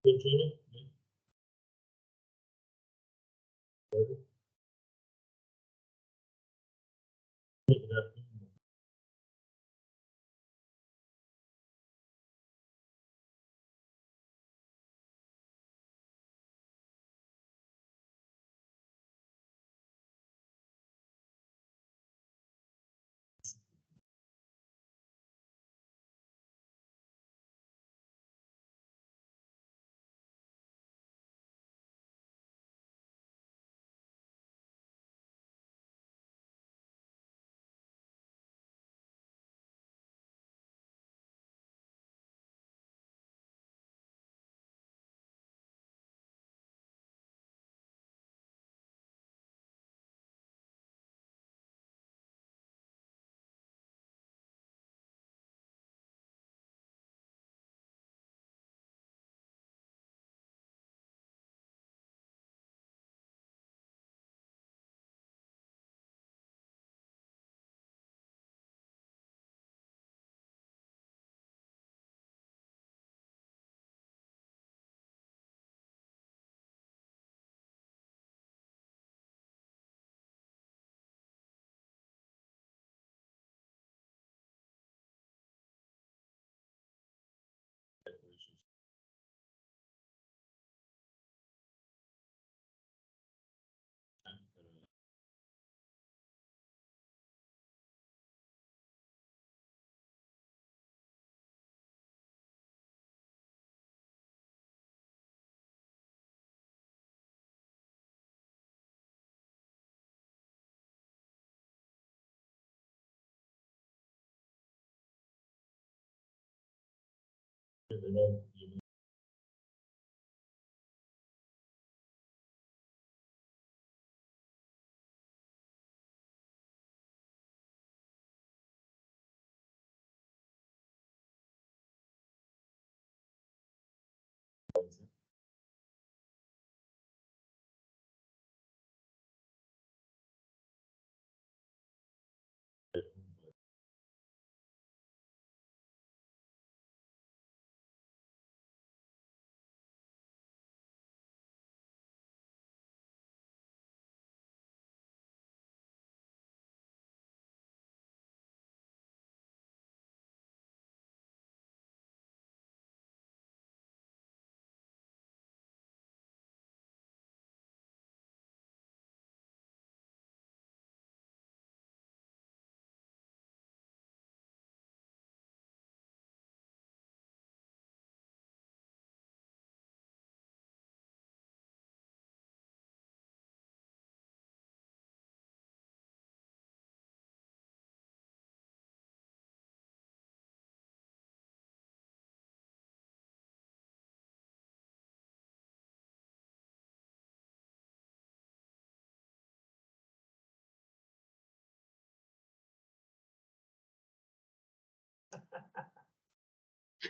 Good, Jamie?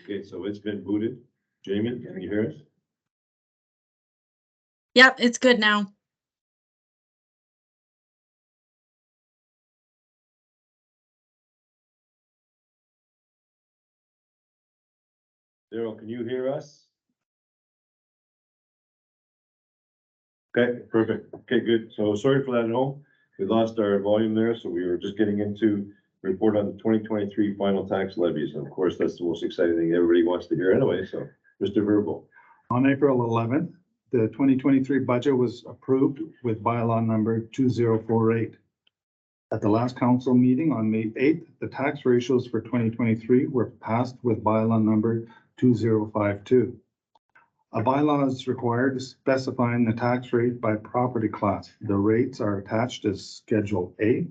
Okay, so it's been booted. Jamie, can you hear us? Yep, it's good now. Daryl, can you hear us? Okay, perfect. Okay, good. So sorry for that at home. We lost our volume there, so we were just getting into report on the 2023 final tax levies. And of course, that's the most exciting thing everybody wants to hear anyway. So Mr. Verbal. On April 11th, the 2023 budget was approved with bylaw number 2048. At the last council meeting on May 8th, the tax ratios for 2023 were passed with bylaw number 2052. A bylaw is required specifying the tax rate by property class. The rates are attached as Schedule A.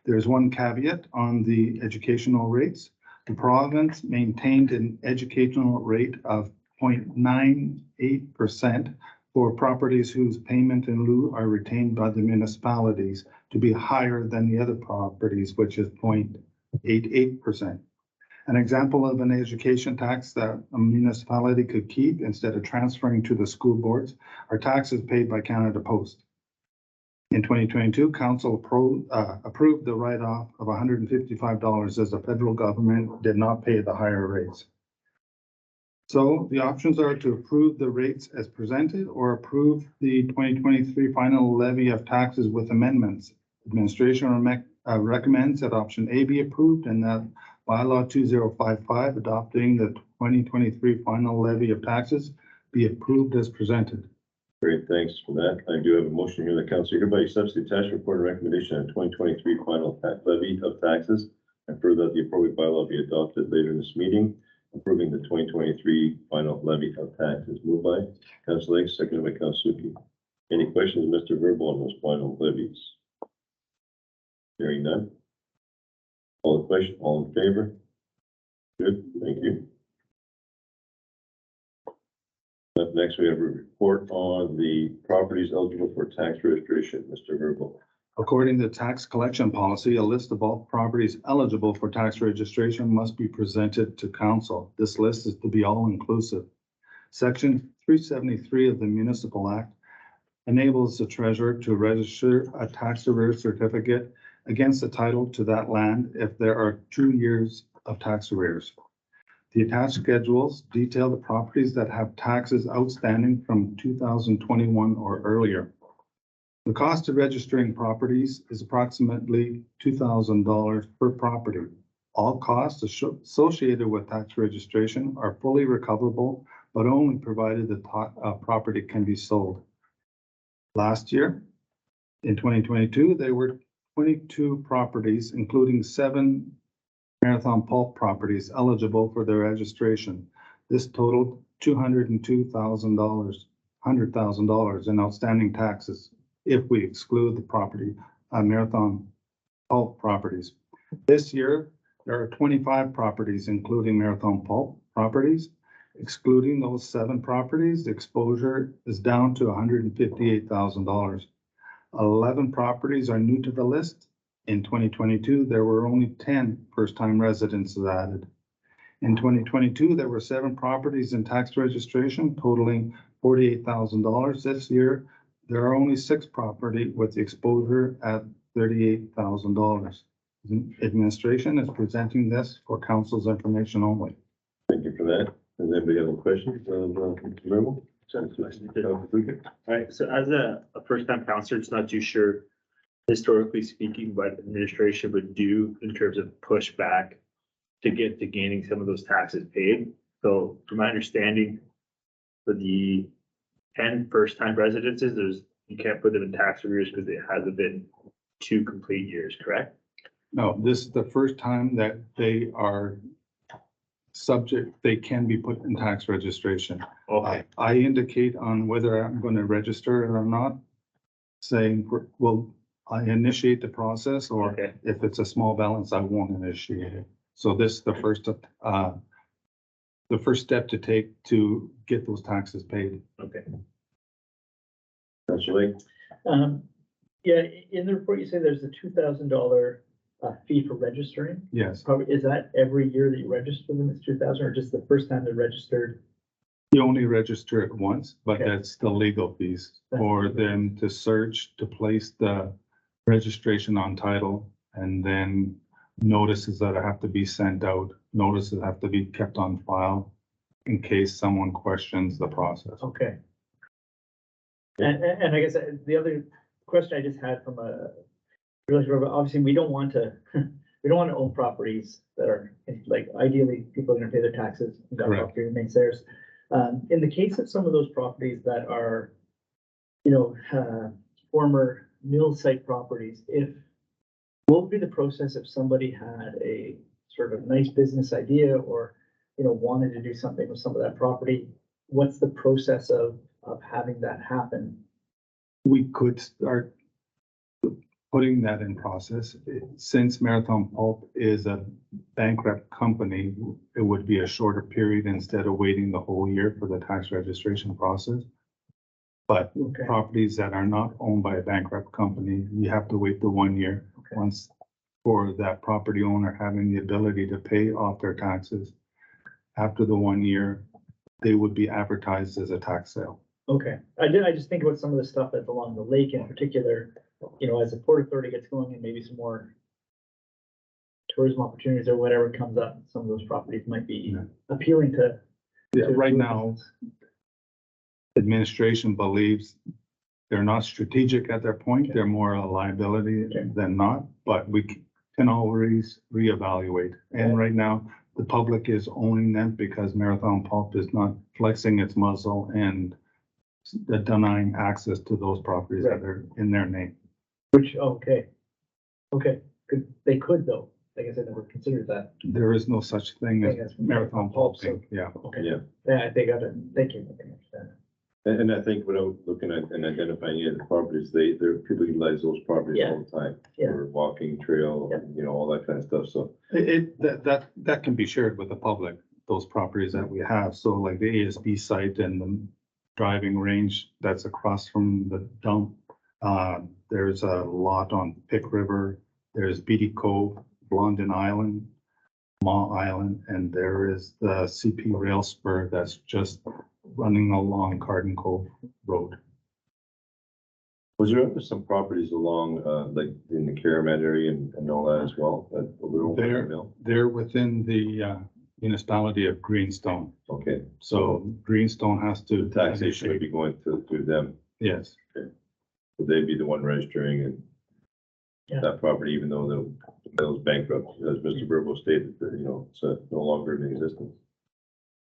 There's one caveat on the educational rates. The province maintained an educational rate of 0.98% for properties whose payment in lieu are retained by the municipalities to be higher than the other properties, which is 0.88%. An example of an education tax that a municipality could keep instead of transferring to the school boards are taxes paid by Canada Post. In 2022, council approved the write-off of $155 as the federal government did not pay the higher rates. So the options are to approve the rates as presented or approve the 2023 final levy of taxes with amendments. Administration recommends that option A be approved and that bylaw 2055 adopting the 2023 final levy of taxes be approved as presented. Great, thanks for that. I do have a motion here that council hereby accepts the attached report and recommendation on 2023 final levy of taxes and further that the appropriate bylaw be adopted later in this meeting, approving the 2023 final levy of taxes. Moved by Council Lake, seconded by Council Suki. Any questions, Mr. Verbal, on those final levies? Hearing none. All the question, all in favor? Good, thank you. Up next, we have a report on the properties eligible for tax registration. Mr. Verbal. According to tax collection policy, a list of all properties eligible for tax registration must be presented to council. This list is to be all-inclusive. Section 373 of the Municipal Act enables the treasurer to register a tax arrears certificate against the title to that land if there are 2 years of tax arrears. The attached schedules detail the properties that have taxes outstanding from 2021 or earlier. The cost of registering properties is approximately $2,000 per property. All costs associated with tax registration are fully recoverable, but only provided the property can be sold. Last year, in 2022, there were 22 properties, including 7 Marathon Pulp properties eligible for their registration. This totaled $100,000 in outstanding taxes if we exclude the property Marathon Pulp properties. This year, there are 25 properties, including Marathon Pulp properties. Excluding those 7 properties, the exposure is down to $158,000. 11 properties are new to the list. In 2022, there were only 10 first-time residents added. In 2022, there were 7 properties in tax registration totaling $48,000. This year, there are only 6 property with the exposure at $38,000. Administration is presenting this for council's information only. Thank you for that. Does anybody have any questions? Mr. Verbal? All right, so as a first-time counselor, it's not too sure, historically speaking, what administration would do in terms of pushback to get to gaining some of those taxes paid. So from my understanding, for the 10 first-time residences, you can't put them in tax arrears because it hasn't been 2 complete years, correct? No, this is the first time that they are subject, they can be put in tax registration. Okay, I indicate on whether I'm going to register it or not, saying, well, I initiate the process, or okay, if it's a small balance, I won't initiate it. So this is the first step to take to get those taxes paid. okay. Council Lake? Yeah, in the report, you say there's a $2,000 fee for registering. Yes, Probably, is that every year that you register them, it's 2,000, or just the first time they're registered? you only register it once, but Okay. that's the legal fees for them to search, to place the registration on title, and then notices that have to be sent out, notices have to be kept on file in case someone questions the process. Okay. And I guess the other question I just had from obviously, we don't want to, we don't want to own properties that are, like, ideally, people are gonna pay their taxes, and that Correct. property remains theirs. In the case of some of those properties that are, former mill site properties, what would be the process if somebody had a sort of nice business idea or, wanted to do something with some of that property? What's the process of having that happen? We could start putting that in process. Since Marathon Pulp is a bankrupt company, it would be a shorter period instead of waiting the whole year for the tax registration process. But Okay. properties that are not owned by a bankrupt company, you have to wait the 1 year. Okay. Once for that property owner having the ability to pay off their taxes. After the 1 year, they would be advertised as a tax sale. Okay, I just think about some of the stuff that's along the lake in particular, as the Port Authority gets going and maybe some more tourism opportunities or whatever comes up, some of those properties might be Yeah. appealing to Yeah, right now, administration believes they're not strategic at their point. They're more a liability than not, but we can always reevaluate. And right now, the public is owning them because Marathon Pulp is not flexing its muzzle and denying access to those properties that are in their name. Which, okay, they could though, I guess I never considered that. There is no such thing as Marathon Pulp, yeah. Okay, Yeah. yeah, they got it, thank you. I understand. And I think without looking at and identifying any of the properties, they're people utilize those properties all the time. Yeah. For walking, trail, you know, all that kind of stuff, so. That can be shared with the public, those properties that we have. So like the ASB site and the driving range that's across from the dump. There's a lot on Pick River, there's Beatty Cove, Blondin Island, Maw Island, and there is the CP Rail Spur that's just running along Carden Cove Road. Was there ever some properties along, like in the Caramat area and all that as well? They're within the municipality of Greenstone. Okay, So Greenstone has to. the taxation would be going through them. Yes, Would they be the one registering and Yeah. that property, even though the bill's bankrupt, as Mr. Burbo stated, that, you know, it's no longer in existence.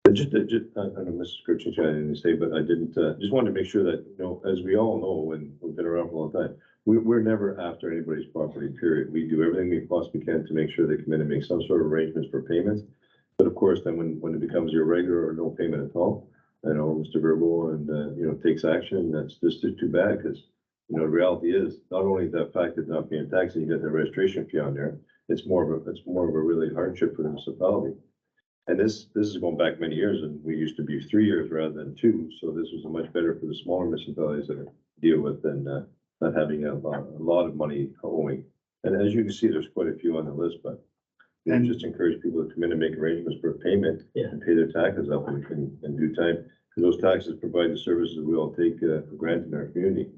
But just, I know Mrs. Kirchner, I didn't say, but I didn't, just wanted to make sure that, you know, as we all know, and we've been around for a long time, we're never after anybody's property, period. We do everything we possibly can to make sure they come in and make some sort of arrangements for payments. But of course, then when it becomes irregular or no payment at all, you know, Mr. Burbo and, you know, takes action, that's just too bad, because you know, the reality is not only the fact that not paying taxes, you get the registration fee on there. It's more of a really hardship for the municipality. And this is going back many years, and we used to be 3 years rather than 2. So this was much better for the smaller municipalities that deal with than not having a lot of money owing. And as you can see, there's quite a few on the list, but and just encourage people to come in and make arrangements for payment and pay their taxes up in due time. Because those taxes provide the services we all take for granted in our community.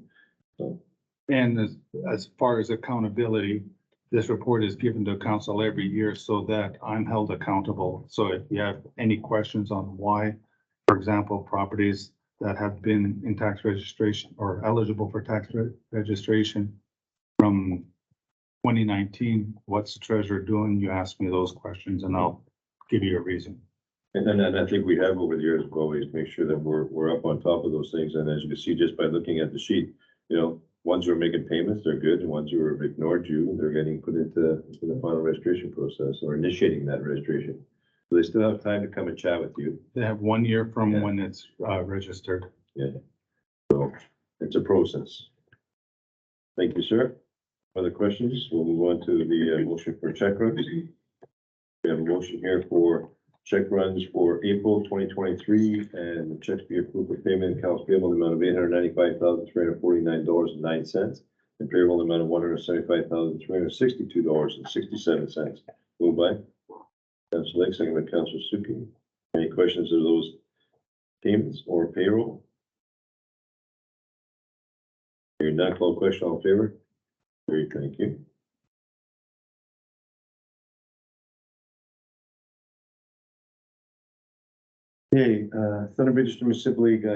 So. and as far as accountability, this report is given to council every year so that I'm held accountable. So if you have any questions on why, for example, properties that have been in tax registration or eligible for tax registration from 2019, what's the treasurer doing? You ask me those questions and I'll give you a reason. And I think we have over the years, we always make sure that we're up on top of those things. And as you can see, just by looking at the sheet, you know, ones who are making payments, they're good. And ones who have ignored you, they're getting put into the final registration process or initiating that registration. So they still have time to come and chat with you. They have 1 year from when it's registered. Yeah. So it's a process. Thank you, sir. Other questions? We'll move on to the motion for check runs. We have a motion here for check runs for April 2023 and the checks be approved for payment accounts payable in the amount of $895,349.09 and payable in the amount of $175,362.67. Moved by Councilor Lake, second by Councilor Suki. Any questions of those payments or payroll? Hearing none, call question, all in favor? Very, thank you. Okay, Thunder Bay Municipal League,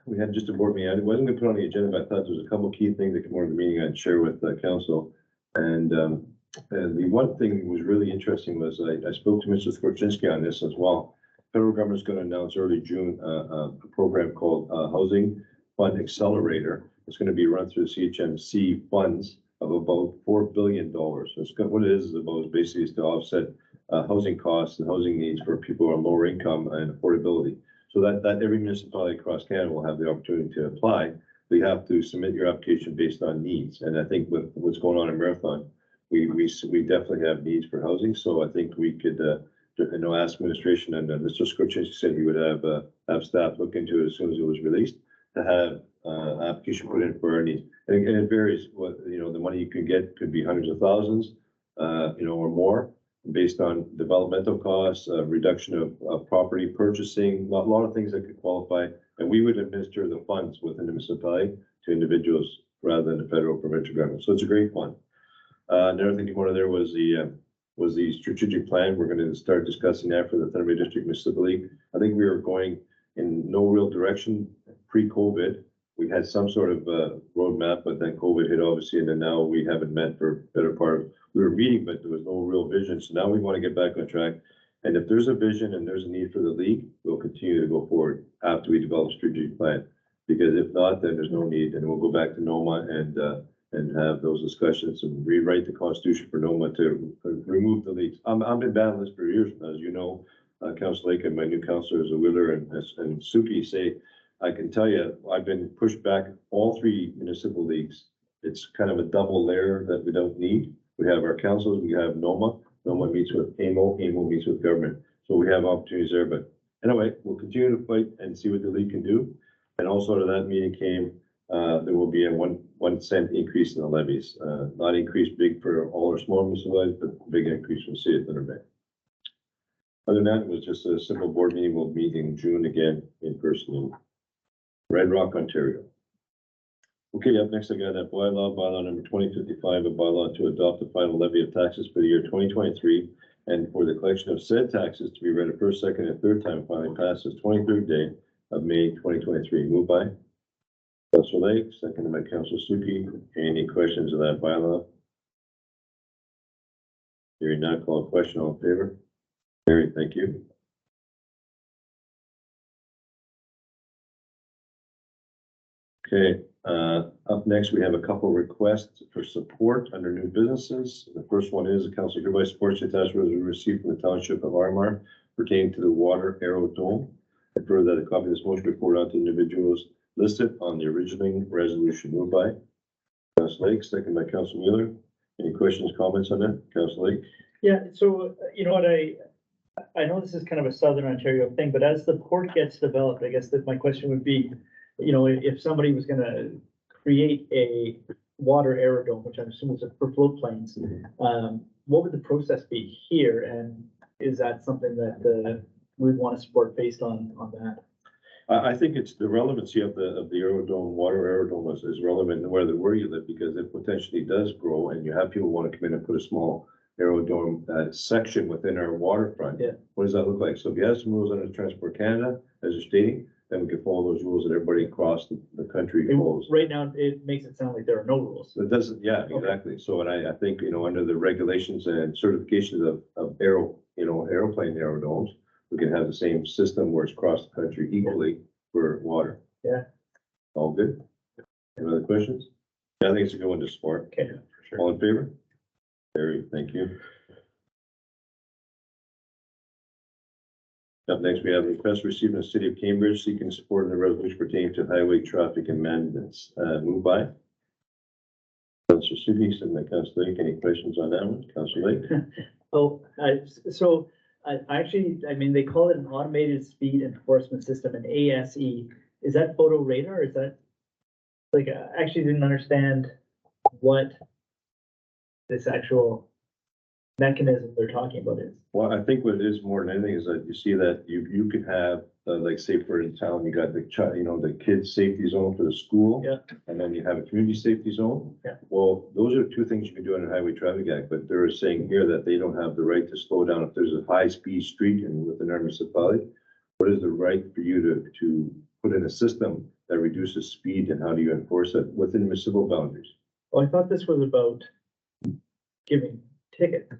we had just a board meeting. I wasn't gonna put on the agenda, but I thought there was a couple of key things that came out of the meeting I'd share with council. And the one thing that was really interesting was I spoke to Mr. Skorczynski on this as well. Federal government's gonna announce early June, a program called Housing Fund Accelerator. It's gonna be run through the CHMC funds of about $4 billion. So what it is basically is to offset housing costs and housing needs for people who are lower income and affordability. So that every municipality across Canada will have the opportunity to apply. But you have to submit your application based on needs. And I think with what's going on in Marathon, we definitely have needs for housing. So I think we could, ask administration, and Mr. Skorczynski said he would have staff look into it as soon as it was released to have application put in for our needs. And it varies. The money you can get could be hundreds of thousands, or more, based on developmental costs, reduction of property purchasing, a lot of things that could qualify. And we would administer the funds within the municipality to individuals rather than the federal or provincial government. So it's a great fund. Another thing you wanted there was the was the strategic plan. We're gonna start discussing that for the Thunder Bay District Municipal League. I think we were going in no real direction pre-COVID. We had some sort of roadmap, but then COVID hit obviously, and then now we haven't met for better part. We were meeting, but there was no real vision. So now we want to get back on track. And if there's a vision and there's a need for the league, we'll continue to go forward after we develop a strategic plan. Because if not, then there's no need, and we'll go back to NOMA and have those discussions and rewrite the constitution for NOMA to remove the leagues. I'm in battle this for years, as you know, Council Lake and my new councilors, Wheeler and Suki say, I can tell you, I've been pushed back all three municipal leagues. It's kind of a double layer that we don't need. We have our councils, we have NOMA. NOMA meets with AMO, AMO meets with government. So we have opportunities there, but anyway, we'll continue to fight and see what the league can do. And also to that meeting came, there will be a 1 cent increase in the levies. Not increase big for all our small municipalities, but big increase from City of Thunder Bay. Other than that, it was just a simple board meeting. We'll meet in June again in person in Red Rock, Ontario. Okay, up next I got that bylaw number 2055, a bylaw to adopt the final levy of taxes for the year 2023 and for the collection of said taxes to be read a first, second, and third time finally passes 23rd day of May 2023. Moved by Councilor Lake, seconded by Councilor Suki. Any questions of that bylaw? Hearing none, call a question. All in favor? Carried, thank you. Okay, up next, we have a couple requests for support under new businesses. The first one is the council hereby supports the attachment we received from the township of Armar pertaining to the water arrow dome. I further that a copy of this motion be forwarded on to individuals listed on the originating resolution. Moved by Council Lake, second by Council Wheeler. Any questions, comments on that? Council Lake? Yeah, so you know what, I know this is kind of a Southern Ontario thing, but as the port gets developed, I guess that my question would be, you know, if somebody was gonna create a water aerodrome, which I'm assuming is for float planes, what would the process be here? And is that something that we'd want to support based on that? I think it's the relevancy of the aerodrome, water aerodrome is relevant where you live, because it potentially does grow and you have people want to come in and put a small aerodrome section within our waterfront. Yeah. What does that look like? So if you have some rules under Transport Canada, as you're stating, then we can follow those rules that everybody across the country follows. Right now, it makes it sound like there are no rules. It doesn't, yeah, exactly. So, and I think, you know, under the regulations and certifications of airplane aerodomes, we can have the same system where it's across the country equally for water. Yeah. All good? Any other questions? Yeah, I think it's a good one to support. Okay, for sure. All in favor? Carried, thank you. Up next, we have a request received from the City of Cambridge seeking support in the resolution pertaining to highway traffic amendments. Moved by Councilor Suki, second by Councilor Lake. Any questions on that one? Councilor Lake? I mean, they call it an automated speed enforcement system, an ASE. Is that photo radar? Is that like, I actually didn't understand what this actual mechanism they're talking about is. Well, I think what it is more than anything is that you see that you could have, like, say for in town, you got the child, you know, the kids safety zone for the school. Yeah. And then you have a community safety zone. Yeah. Well, those are two things you can do under Highway Traffic Act, but they're saying here that they don't have the right to slow down if there's a high-speed street and within our municipality. What is the right for you to put in a system that reduces speed, and how do you enforce it within municipal boundaries? Well, I thought this was about giving tickets.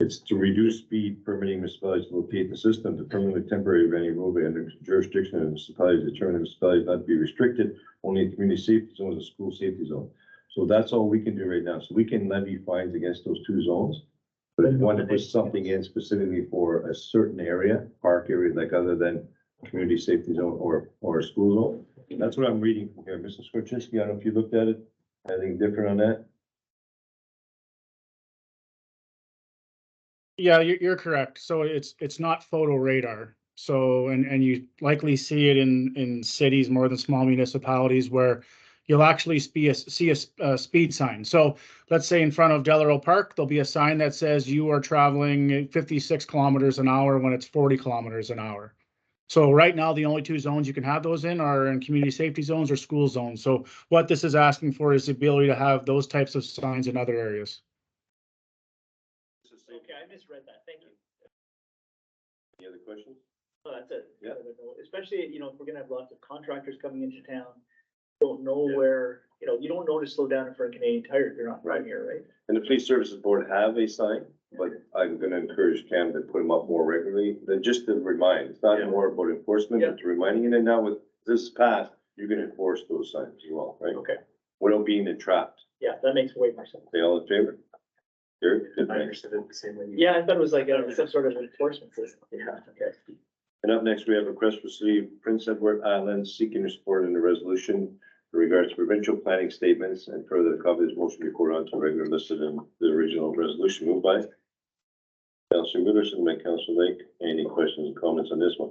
It's to reduce speed, permitting municipalities to locate the system to permanently temporary any roadway under jurisdiction of municipalities, determine municipalities not to be restricted, only in community safety zones and school safety zone. So that's all we can do right now. So we can levy fines against those two zones. But if you want to put something in specifically for a certain area, park area, like other than community safety zone or a school zone, that's what I'm reading from here. Mr. Skorczynski, I don't know if you looked at it, anything different on that? Yeah, you're correct. So it's not photo radar. So, and you likely see it in cities more than small municipalities where you'll actually see a speed sign. So let's say in front of Delarose Park, there'll be a sign that says you are traveling 56 kilometers an hour when it's 40 kilometers an hour. So right now, the only two zones you can have those in are in community safety zones or school zones. So what this is asking for is the ability to have those types of signs in other areas. misread that, thank you. Any other questions? Oh, that's it. Yeah. Especially, you know, if we're gonna have lots of contractors coming into town, don't know where, you know, you don't know to slow down for a Canadian Tire, if you're not from here, right? And the police services board have a sign, but I'm gonna encourage Cam to put them up more regularly, than just to remind. It's not Yeah. more about enforcement, but reminding it, and now with this passed, you can enforce those signs as well, right? Okay, Without being entrapped. yeah, that makes way more sense. They all in favor? Gary? Good, I thanks. understood it the same way. Yeah, I thought it was like some sort of enforcement system. Yeah. Okay. And up next, we have a request received Prince Edward Island seeking your support in the resolution in regards to provincial planning statements and further the copy of this motion report onto regular listed in the original resolution. Moved by Councillor Miller, seconded by Councillor Lake. Any questions or comments on this one?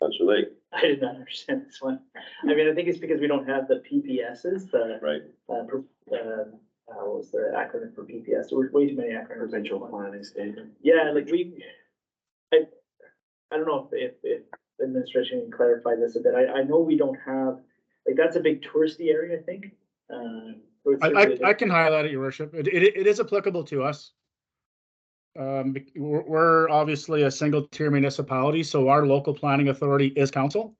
Councillor Lake, I did not understand this one. I mean, I think it's because we don't have the PPSs, the, right? what was the acronym for PPS? There were way too many acronyms. Provincial planning statement. Yeah, like I don't know if the administration can clarify this a bit. I know we don't have, like, that's a big touristy area, I think. So it's certainly- I can highlight it, your worship. It is applicable to us. We're obviously a single tier municipality, so our local planning authority is council.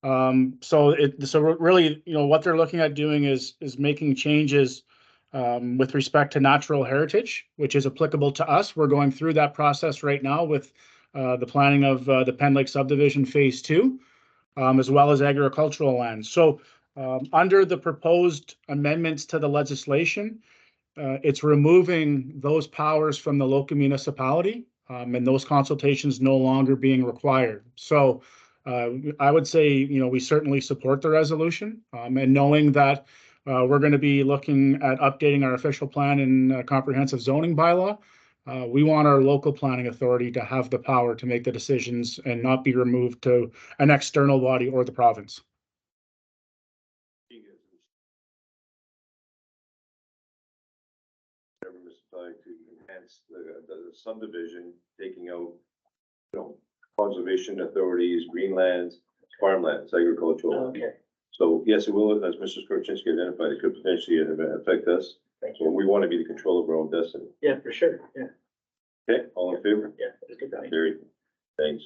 So really, you know, what they're looking at doing is making changes with respect to natural heritage, which is applicable to us. We're going through that process right now with the planning of the Penn Lake subdivision phase 2, as well as agricultural lands. So under the proposed amendments to the legislation, it's removing those powers from the local municipality, and those consultations no longer being required. So I would say, you know, we certainly support the resolution, and knowing that we're going to be looking at updating our official plan and comprehensive zoning bylaw. We want our local planning authority to have the power to make the decisions and not be removed to an external body or the province. To enhance the subdivision, taking out, you know, conservation authorities, greenlands, farmlands, agricultural. Okay, So yes, it will, as Mrs. Korchinski identified, it could potentially affect us. thank So you. we want to be the control of our own destiny. Yeah, for sure. Yeah, Okay, all in favor? yeah, that's good. Point. Carried. Thanks.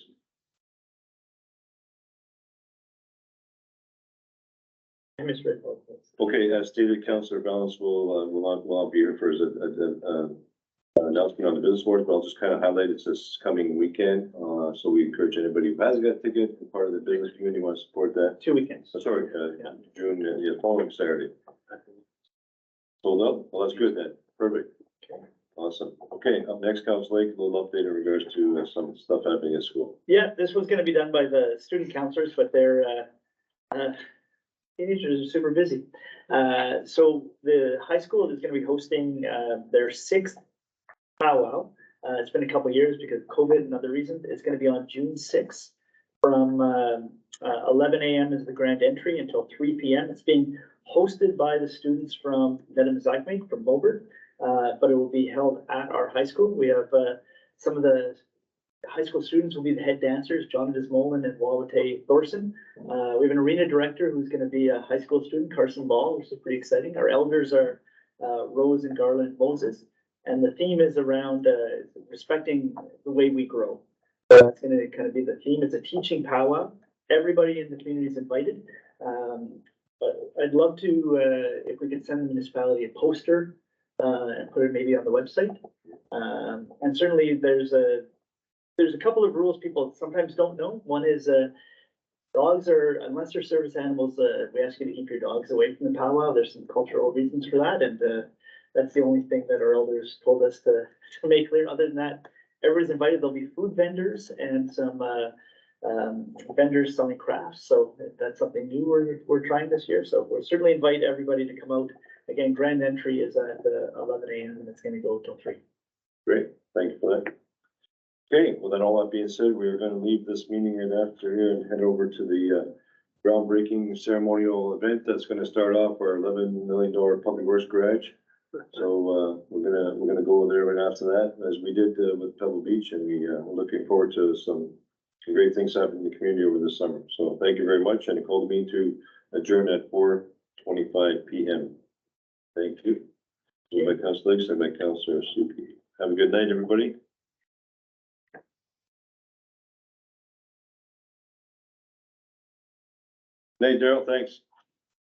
I misread both those. Okay, as stated, Councillor Balance will not be here for his announcement on the business board, but I'll just kind of highlight it's this coming weekend. So we encourage anybody who has got a ticket and part of the business community want to support that. 2 weekends. Sorry, Yeah. June, yeah, following Saturday. Sold out? Well, that's good then. Perfect. Okay. Awesome. Okay, up next, Council Lake, a little update in regards to some stuff happening at school. Yeah, this was gonna be done by the student counselors, but they're, teenagers are super busy. So the high school is gonna be hosting, their 6th powwow. It's been a couple of years because of COVID and other reasons. It's gonna be on June 6th from, 11 a.m. is the grand entry until 3 p.m. It's being hosted by the students from Nedamizakmik, from Mobert, but it will be held at our high school. We have, some of the high school students will be the head dancers, John Desmolin and Wawate Thorson. We have an arena director who's gonna be a high school student, Carson Ball, which is pretty exciting. Our elders are Rose and Garland Moses. And the theme is around respecting the way we grow. So that's gonna kind of be the theme. It's a teaching powwow. Everybody in the community is invited. But I'd love to, if we could send the municipality a poster and put it maybe on the website. And certainly there's a couple of rules people sometimes don't know. One is dogs are, unless they're service animals, we ask you to keep your dogs away from the powwow. There's some cultural reasons for that, and that's the only thing that our elders told us to make clear. Other than that, everybody's invited. There'll be food vendors and some vendors selling crafts. So that's something new we're trying this year. So we'll certainly invite everybody to come out. Again, grand entry is at 11 a.m. and it's going to go till 3. Great, thank you for that. Okay, well then all that being said, we are going to leave this meeting right after here and head over to the groundbreaking ceremonial event that's going to start off our $11 million public works garage. So we're gonna go there right after that, as we did with Pebble Beach, and we're looking forward to some great things happening in the community over the summer. So thank you very much, and I call the meeting to adjourn at 4:25 p.m. Thank you. By Councilor Lakes and by Councilor Suki. Have a good night, everybody. Night, Daryl, thanks.